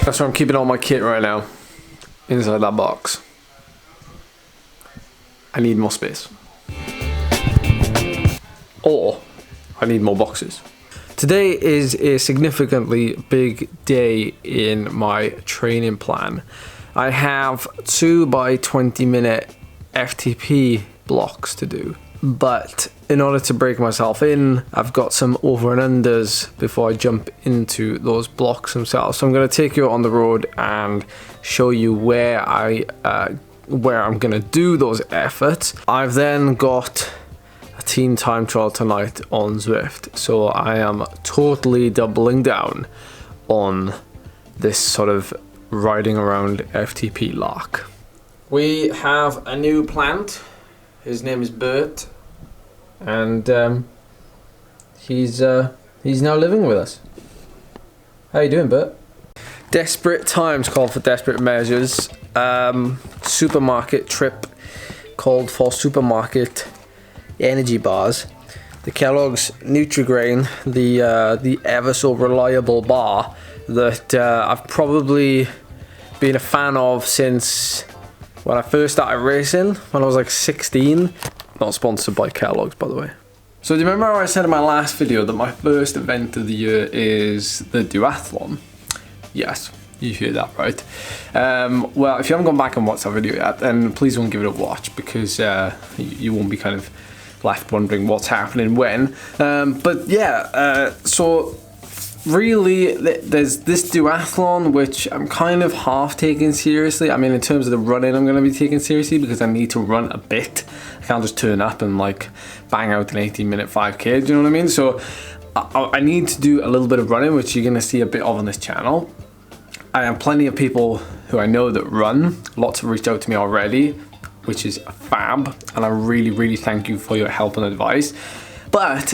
That's where I'm keeping all my kit right now, inside that box. I need more space. Or I need more boxes. Today is a significantly big day in my training plan. I have 2 by 20 minute FTP blocks to do, but in order to break myself in, I've got some over and unders before I jump into those blocks themselves. So I'm going to take you on the road and show you where I'm going to do those efforts. I've then got a team time trial tonight on Zwift, so I am totally doubling down on this sort of riding around FTP lark. We have a new plant. His name is Bert, and he's now living with us. How you doing, Bert? Desperate times call for desperate measures. Supermarket trip called for supermarket energy bars. The Kellogg's Nutri-Grain, the ever so reliable bar that I've probably been a fan of since when I first started racing, when I was like 16. Not sponsored by Kellogg's, by the way. So do you remember how I said in my last video that my first event of the year is the Duathlon? Yes, you hear that right. Well, if you haven't gone back and watched that video yet, then please don't give it a watch, because you won't be kind of left wondering what's happening when. But yeah, so really there's this duathlon which I'm kind of half taking seriously. I mean, in terms of the running, I'm going to be taking seriously because I need to run a bit. I can't just turn up and like bang out an 18-minute 5k, do you know what I mean? So I need to do a little bit of running, which you're going to see a bit of on this channel. I have plenty of people who I know that run. Lots have reached out to me already, which is fab, and I really thank you for your help and advice. But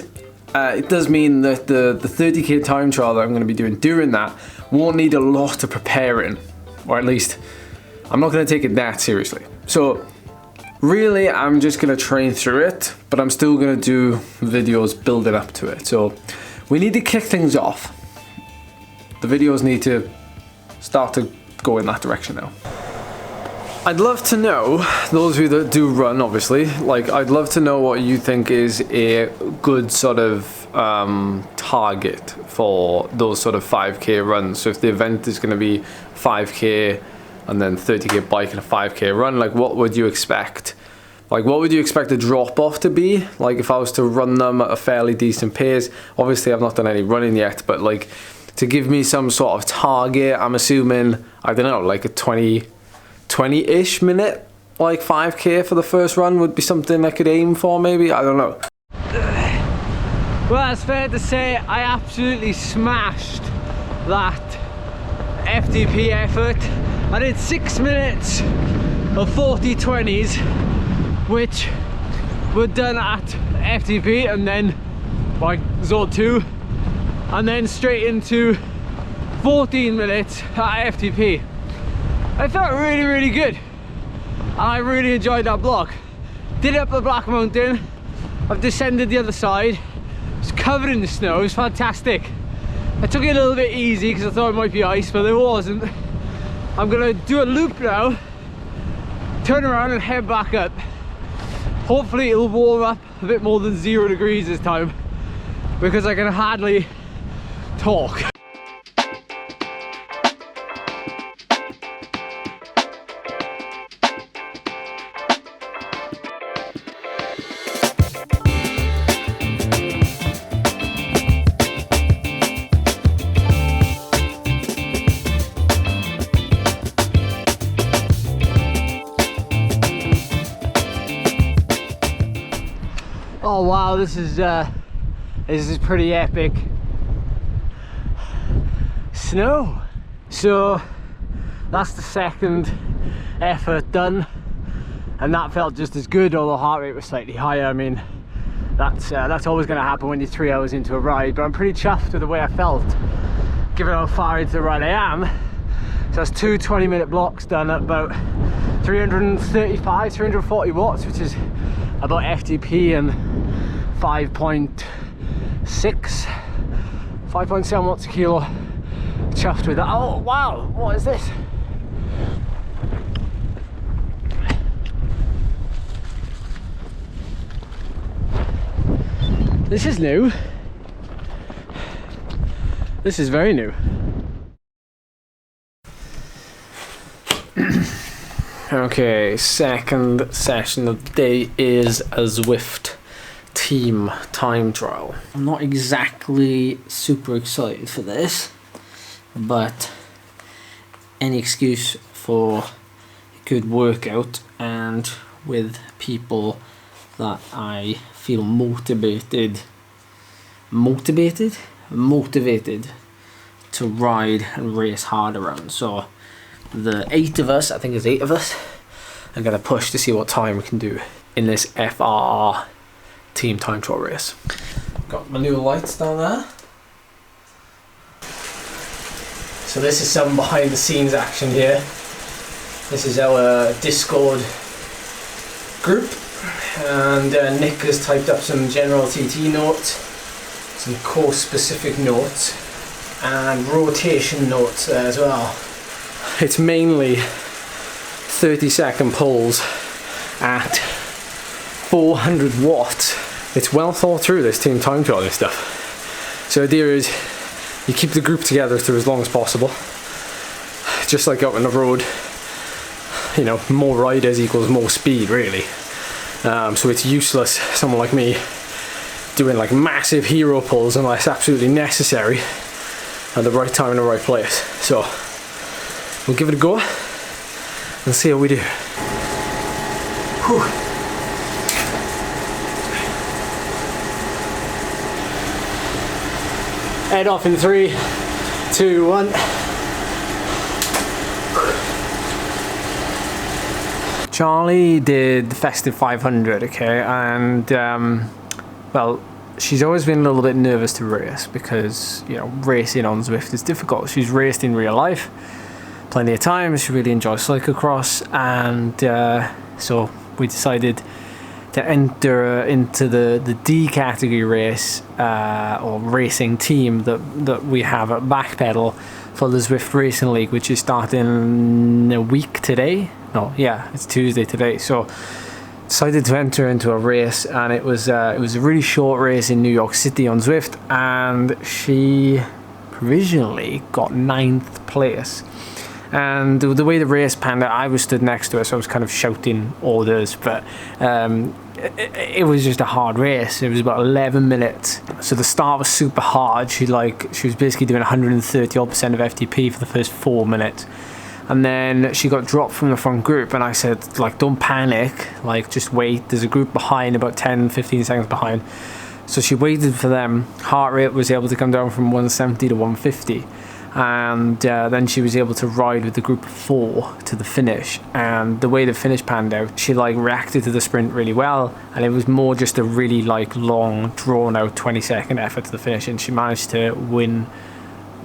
it does mean that the 30k time trial that I'm going to be doing during that won't need a lot of preparing, or at least I'm not going to take it that seriously. So really I'm just going to train through it, but I'm still going to do videos building up to it. So we need to kick things off. The videos need to start to go in that direction now. I'd love to know, those of you that do run obviously, like I'd love to know what you think is a good sort of target for those sort of 5k runs. So if the event is going to be 5k and then 30k bike and a 5k run, like what would you expect? Like what would you expect the drop off to be? Like if I was to run them at a fairly decent pace, obviously I've not done any running yet, but like to give me some sort of target, I'm assuming, I don't know, like a 20-ish minute, like 5k for the first run would be something I could aim for, maybe, I don't know. Well, it's fair to say I absolutely smashed that FTP effort. I did 6 minutes of 40-20s, which were done at FTP, and then by zone 2, and then straight into 14 minutes at FTP. I felt really good, and I really enjoyed that block. Did it up the Black Mountain. I've descended the other side. It's covered in the snow. It was fantastic. I took it a little bit easy because I thought it might be ice, but there wasn't. I'm gonna do a loop now, turn around and head back up. Hopefully it'll warm up a bit more than 0 degrees this time, because I can hardly talk. Oh wow, this is pretty epic. Snow. So that's the second effort done, and that felt just as good, although heart rate was slightly higher. I mean, that's always going to happen when you're 3 hours into a ride, but I'm pretty chuffed with the way I felt, given how far into the ride I am. So that's 2 20-minute blocks done at about 335, 340 watts, which is about FTP and 5.7 watts a kilo chuffed with that. Oh wow, what is this? This is new. This is very new. Okay, second session of the day is a Zwift team time trial. I'm not exactly super excited for this, but any excuse for a good workout and with people that I feel motivated to ride and race hard around. So the 8 of us, I think there's 8 of us, are gonna push to see what time we can do in this FRR team time trial race. Got my new lights down there. So this is some behind the scenes action here. This is our Discord group, and Nick has typed up some general TT notes, some course specific notes, and rotation notes there as well. It's mainly 30-second pulls at 400 watts. It's well thought through, this team time trial and stuff. So the idea is you keep the group together through as long as possible. Just like out on the road, you know, more riders equals more speed really. So it's useless, someone like me, doing like massive hero pulls unless absolutely necessary at the right time in the right place. So we'll give it a go and see how we do. Whew. Head off in 3, 2, 1. Charlie did the Festive 500, okay, and well, she's always been a little bit nervous to race because, you know, racing on Zwift is difficult. She's raced in real life plenty of times. She really enjoys cyclocross, and so we decided to enter into the D category race or racing team that we have at Backpedal for the Zwift Racing League, which is starting a week today. No, yeah, it's Tuesday today. So decided to enter into a race, and it was a really short race in New York City on Zwift, and she provisionally got 9th place. And the way the race panned out, I was stood next to her, so I was kind of shouting orders, but it was just a hard race. It was about 11 minutes. So the start was super hard. She was basically doing 130% of FTP for the first 4 minutes. And then she got dropped from the front group, and I said, like, don't panic, like, just wait. There's a group behind, about 10-15 seconds behind. So she waited for them. Heart rate was able to come down from 170 to 150. And then she was able to ride with the group of 4 to the finish. And the way the finish panned out, she like reacted to the sprint really well, and it was more just a really like long, drawn out 20-second effort to the finish, and she managed to win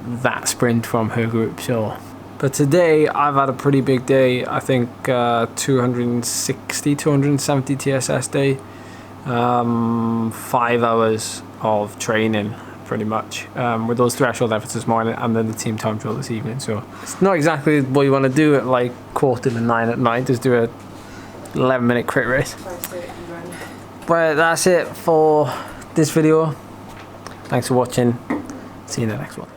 that sprint from her group. So, but today I've had a pretty big day. I think 270 TSS day, 5 hours of training pretty much, with those threshold efforts this morning and then the team time trial this evening. So it's not exactly what you want to do at like 8:45 at night, just do a 11-minute crit race. But that's it for this video. Thanks for watching. See you in the next one.